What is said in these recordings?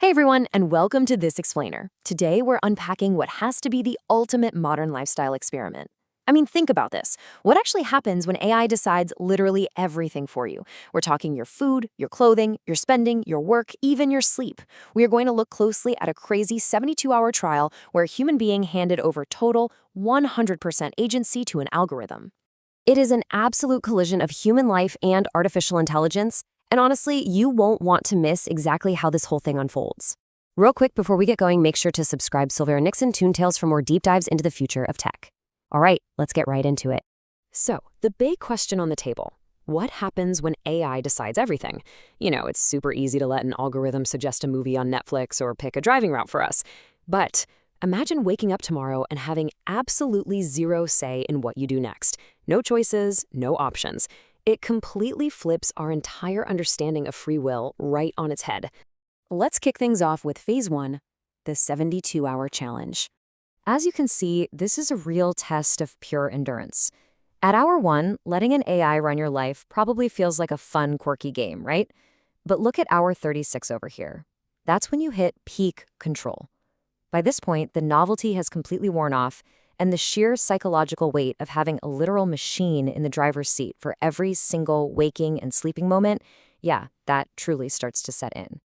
Hey everyone, and welcome to This Explainer. Today we're unpacking what has to be the ultimate modern lifestyle experiment. I mean, think about this. What actually happens when AI decides literally everything for you? We're talking your food, your clothing, your spending, your work, even your sleep. We are going to look closely at a crazy 72-hour trial where a human being handed over total 100% agency to an algorithm. It is an absolute collision of human life and artificial intelligence, and honestly, you won't want to miss exactly how this whole thing unfolds. Real quick, before we get going, make sure to subscribe Silvera Nixon Toontails for more deep dives into the future of tech. All right, let's get right into it. So, the big question on the table. What happens when AI decides everything? You know, it's super easy to let an algorithm suggest a movie on Netflix or pick a driving route for us. But imagine waking up tomorrow and having absolutely zero say in what you do next. No choices, no options. It completely flips our entire understanding of free will right on its head. Let's kick things off with Phase 1, the 72-hour challenge. As you can see, this is a real test of pure endurance. At hour 1, letting an AI run your life probably feels like a fun, quirky game, right? But look at hour 36 over here. That's when you hit peak control. By this point, the novelty has completely worn off, and the sheer psychological weight of having a literal machine in the driver's seat for every single waking and sleeping moment, yeah, that truly starts to set in.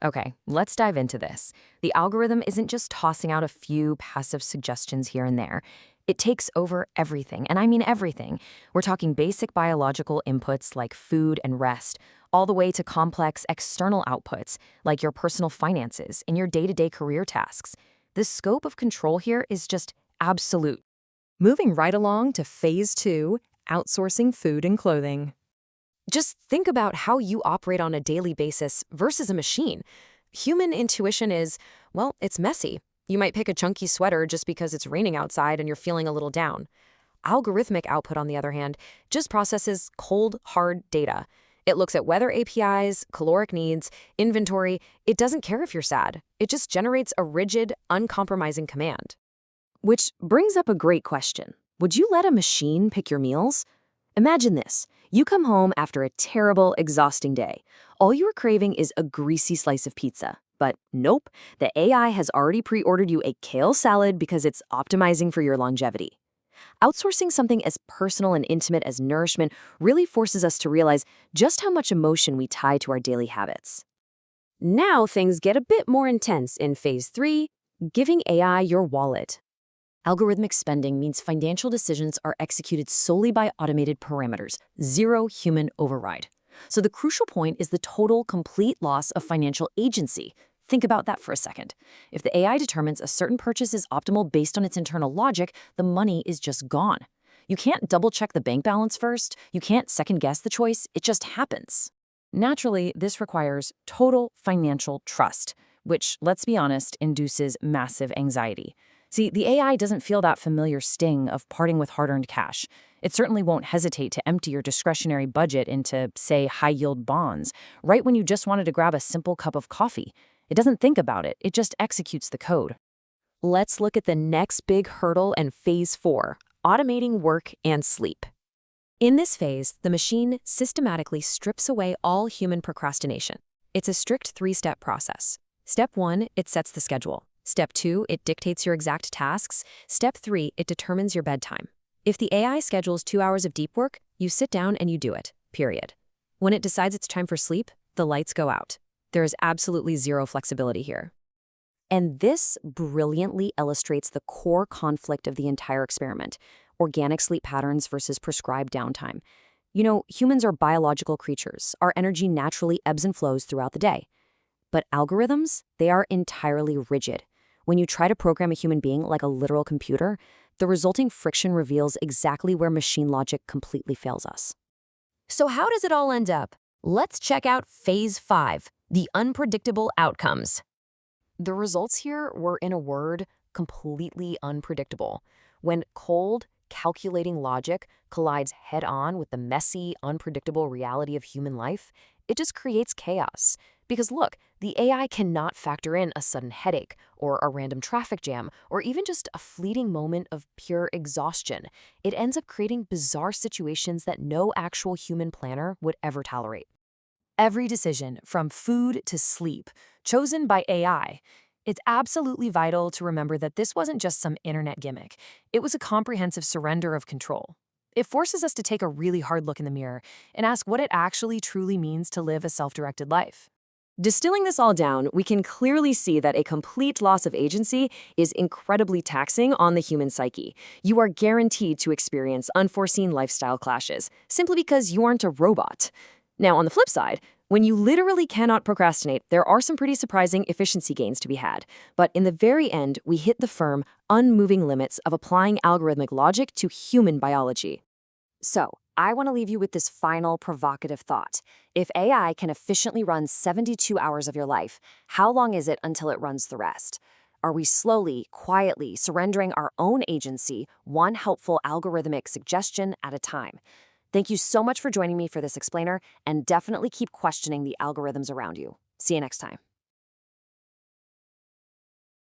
Okay, let's dive into this. The algorithm isn't just tossing out a few passive suggestions here and there. It takes over everything, and I mean everything. We're talking basic biological inputs like food and rest, all the way to complex external outputs like your personal finances and your day-to-day career tasks. The scope of control here is just absolute. Moving right along to Phase 2, outsourcing food and clothing. Just think about how you operate on a daily basis versus a machine. Human intuition is, well, it's messy. You might pick a chunky sweater just because it's raining outside and you're feeling a little down. Algorithmic output, on the other hand, just processes cold, hard data. It looks at weather APIs, caloric needs, inventory. It doesn't care if you're sad. It just generates a rigid, uncompromising command. Which brings up a great question. Would you let a machine pick your meals? Imagine this. You come home after a terrible, exhausting day. All you are craving is a greasy slice of pizza. But nope, the AI has already pre-ordered you a kale salad because it's optimizing for your longevity. Outsourcing something as personal and intimate as nourishment really forces us to realize just how much emotion we tie to our daily habits. Now things get a bit more intense in Phase 3, giving AI your wallet. Algorithmic spending means financial decisions are executed solely by automated parameters, zero human override. So the crucial point is the total, complete loss of financial agency. Think about that for a second. If the AI determines a certain purchase is optimal based on its internal logic, the money is just gone. You can't double-check the bank balance first. You can't second-guess the choice. It just happens. Naturally, this requires total financial trust, which, let's be honest, induces massive anxiety. See, the AI doesn't feel that familiar sting of parting with hard-earned cash. It certainly won't hesitate to empty your discretionary budget into, say, high-yield bonds, right when you just wanted to grab a simple cup of coffee. It doesn't think about it, it just executes the code. Let's look at the next big hurdle and Phase 4, automating work and sleep. In this phase, the machine systematically strips away all human procrastination. It's a strict 3-step process. Step 1, it sets the schedule. Step 2, it dictates your exact tasks. Step 3, it determines your bedtime. If the AI schedules 2 hours of deep work, you sit down and you do it, period. When it decides it's time for sleep, the lights go out. There is absolutely zero flexibility here. And this brilliantly illustrates the core conflict of the entire experiment: organic sleep patterns versus prescribed downtime. You know, humans are biological creatures. Our energy naturally ebbs and flows throughout the day. But algorithms, they are entirely rigid. When you try to program a human being like a literal computer, the resulting friction reveals exactly where machine logic completely fails us. So how does it all end up? Let's check out Phase 5, the unpredictable outcomes. The results here were, in a word, completely unpredictable. When cold, calculating logic collides head-on with the messy, unpredictable reality of human life, it just creates chaos. Because look, the AI cannot factor in a sudden headache, or a random traffic jam, or even just a fleeting moment of pure exhaustion. It ends up creating bizarre situations that no actual human planner would ever tolerate. Every decision, from food to sleep, chosen by AI. It's absolutely vital to remember that this wasn't just some internet gimmick. It was a comprehensive surrender of control. It forces us to take a really hard look in the mirror and ask what it actually truly means to live a self-directed life. Distilling this all down, we can clearly see that a complete loss of agency is incredibly taxing on the human psyche. You are guaranteed to experience unforeseen lifestyle clashes, simply because you aren't a robot. Now, on the flip side, when you literally cannot procrastinate, there are some pretty surprising efficiency gains to be had. But in the very end, we hit the firm, unmoving limits of applying algorithmic logic to human biology. So, I want to leave you with this final provocative thought. If AI can efficiently run 72 hours of your life, how long is it until it runs the rest? Are we slowly, quietly surrendering our own agency, one helpful algorithmic suggestion at a time? Thank you so much for joining me for this explainer, and definitely keep questioning the algorithms around you. See you next time.